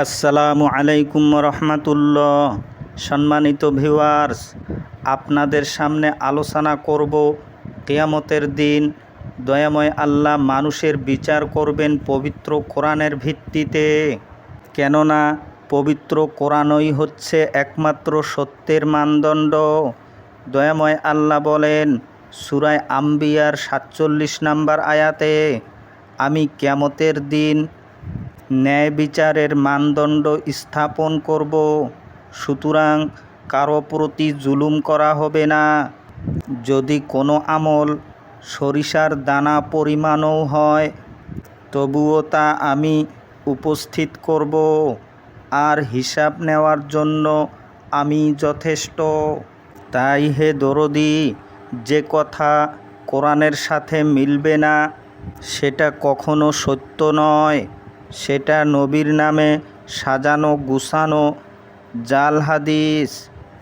আসসালামু আলাইকুম রহমতুল্লাহ। সম্মানিত ভিউয়ার্স, আপনাদের সামনে আলোচনা করব কিয়ামতের দিন দয়াময় আল্লাহ মানুষের বিচার করবেন পবিত্র কোরআনের ভিত্তিতে। কেননা পবিত্র কোরআনই হচ্ছে একমাত্র সত্যের মানদণ্ড। দয়াময় আল্লাহ বলেন সূরা আম্বিয়ার ৪৭ নম্বর আয়াতে, আমি কিয়ামতের দিন ন্যায় বিচারের মানদণ্ড স্থাপন করব, সুতরাং কারো প্রতি জুলুম করা হবে না। যদি কোনো আমল সরিষার দানা পরিমাণও হয়, তবুও তা আমি উপস্থিত করব, আর হিসাব নেওয়ার জন্য আমি যথেষ্ট। তাই হে দরদি, যে কথা কোরআনের সাথে মিলবে না সেটা কখনো সত্য নয়, সেটা নবীর নামে সাজানো গুছানো জাল হাদিস।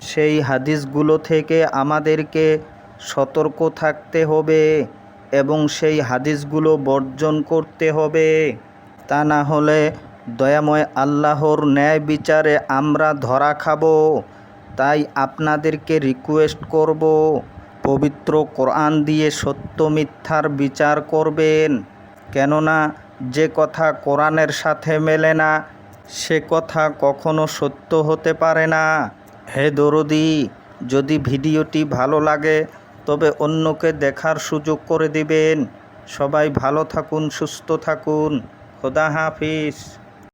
সেই হাদিসগুলো থেকে আমাদেরকে সতর্ক থাকতে হবে এবং সেই হাদিসগুলো বর্জন করতে হবে। তা না হলে দয়াময় আল্লাহর ন্যায় বিচারে আমরা ধরা খাব। তাই আপনাদেরকে রিকোয়েস্ট করব, পবিত্র কোরআন দিয়ে সত্য মিথ্যার বিচার করবেন। কেননা যে কথা কোরআনের সাথে মেলে না সে কথা কখনো সত্য হতে পারে না। হে দরদি, যদি ভিডিওটি ভালো লাগে তবে অন্যকে দেখার সুযোগ করে দিবেন। সবাই ভালো থাকুন, সুস্থ থাকুন। খোদা হাফিজ।